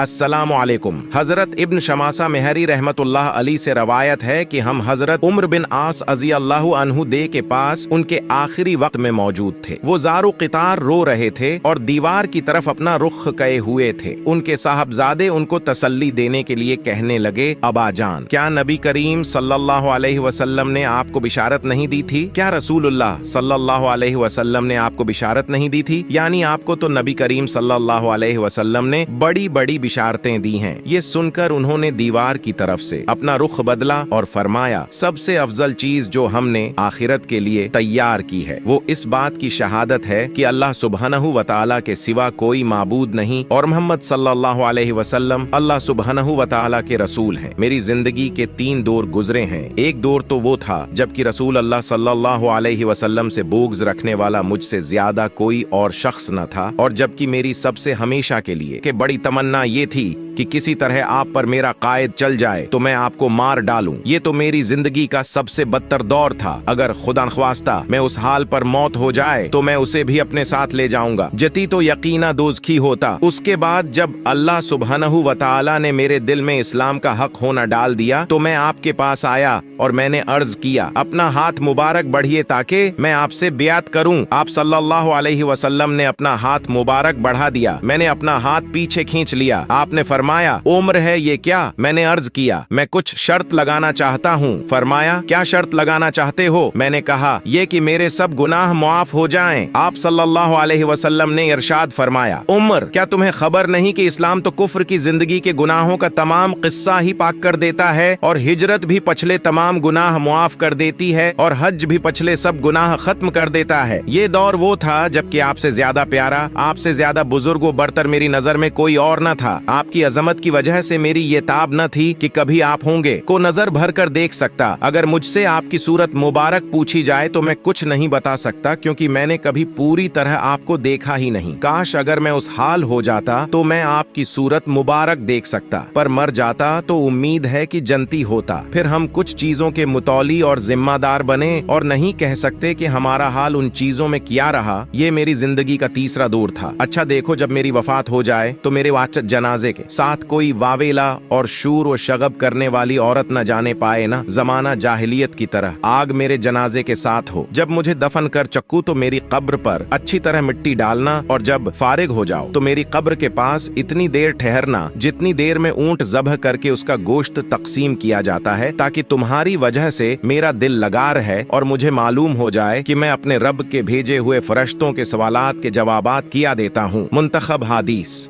अस्सलामु अलैकुम। हजरत इब्न शमासा मेहरी रहमतुल्लाह अली से रवायत है कि हम हजरत उम्र बिन आस अज़ी अल्लाहु अन्हु दे के पास उनके आखिरी वक्त में मौजूद थे। वो ज़ारो क़ितार रो रहे थे और दीवार की तरफ अपना रुख कए हुए थे। उनके साहबजादे उनको तसल्ली देने के लिए कहने लगे, अबा जान, क्या नबी करीम सल्लल्लाहु अलैहि वसल्लम ने आपको बिशारत नहीं दी थी? क्या रसूलुल्लाह सल्लल्लाहु अलैहि वसल्लम ने आपको बिशारत नहीं दी थी? यानी आपको तो नबी करीम सल्लल्लाहु अलैहि वसल्लम ने बड़ी बड़ी बिशारतें दी हैं। ये सुनकर उन्होंने दीवार की तरफ से अपना रुख बदला और फरमाया, सबसे अफजल चीज जो हमने आखिरत के लिए तैयार की है वो इस बात की शहादत है कि अल्लाह सुब्हानहू व तआला के सिवा कोई माबूद नहीं और मोहम्मद सल्लल्लाहु अलैहि वसल्लम अल्लाह सुब्हानहू व तआला के रसूल हैं। मेरी जिंदगी के 3 दौर गुजरे हैं। एक दौर तो वो था जबकि रसूल अल्लाह सल्लल्लाहु अलैहि वसल्लम से बोग्ज रखने वाला मुझसे ज्यादा कोई और शख्स न था, और जबकि मेरी सबसे हमेशा के लिए कि बड़ी तमन्ना ये थी कि किसी तरह आप पर मेरा कायद चल जाए तो मैं आपको मार डालूं। ये तो मेरी जिंदगी का सबसे बदतर दौर था। अगर खुदा ख्वास्ता मैं उस हाल पर मौत हो जाए तो मैं उसे भी अपने साथ ले जाऊंगा। जती तो यकीना दोज़खी होता। उसके बाद जब अल्लाह सुब्हानहू व तआला ने मेरे दिल में इस्लाम का हक होना डाल दिया तो मैं आपके पास आया और मैंने अर्ज किया, अपना हाथ मुबारक बढ़िए ताकि मैं आपसे बियात करूं। आप सल्लल्लाहु अलैहि वसल्लम ने अपना हाथ मुबारक बढ़ा दिया। मैंने अपना हाथ पीछे खींच लिया। आपने फरमाया, उम्र है ये क्या? मैंने अर्ज किया, मैं कुछ शर्त लगाना चाहता हूँ। फरमाया, क्या शर्त लगाना चाहते हो? मैंने कहा, ये कि मेरे सब गुनाह मुआफ हो जाएं। आप सल्लल्लाहु अलैहि वसल्लम ने इरशाद फरमाया, उम्र, क्या तुम्हें खबर नहीं कि इस्लाम तो कुफ्र की जिंदगी के गुनाहों का तमाम किस्सा ही पाक कर देता है और हिजरत भी पछले तमाम गुनाह मुआफ कर देती है और हज भी पछले सब गुनाह खत्म कर देता है। ये दौर वो था जबकि आपसे ज्यादा प्यारा, आपसे ज्यादा बुजुर्ग व बरतर मेरी नजर में कोई और न था। आपकी अजमत की वजह से मेरी ये ताब न थी कि कभी आप होंगे को नजर भर कर देख सकता। अगर मुझसे आपकी सूरत मुबारक पूछी जाए तो मैं कुछ नहीं बता सकता, क्योंकि मैंने कभी पूरी तरह आपको देखा ही नहीं। काश अगर मैं उस हाल हो जाता तो मैं आपकी सूरत मुबारक देख सकता, पर मर जाता तो उम्मीद है कि जनती होता। फिर हम कुछ चीजों के मुतौली और जिम्मेदार बने और नहीं कह सकते कि हमारा हाल उन चीजों में क्या रहा। ये मेरी जिंदगी का तीसरा दौर था। अच्छा देखो, जब मेरी वफात हो जाए तो मेरे वाचक जनाजे के साथ कोई वावेला और शूर व शगब करने वाली औरत न जाने पाए ना, जमाना जाहिलियत की तरह आग मेरे जनाजे के साथ हो। जब मुझे दफन कर चक्कू तो मेरी कब्र पर अच्छी तरह मिट्टी डालना, और जब फारिग हो जाओ तो मेरी कब्र के पास इतनी देर ठहरना जितनी देर में ऊंट ज़बह करके उसका गोश्त तकसीम किया जाता है, ताकि तुम्हारी वजह से मेरा दिल लगा रहे और मुझे मालूम हो जाए कि मैं अपने रब के भेजे हुए फरिश्तों के सवालात के जवाबात किया देता हूँ। मुंतखब हादीस।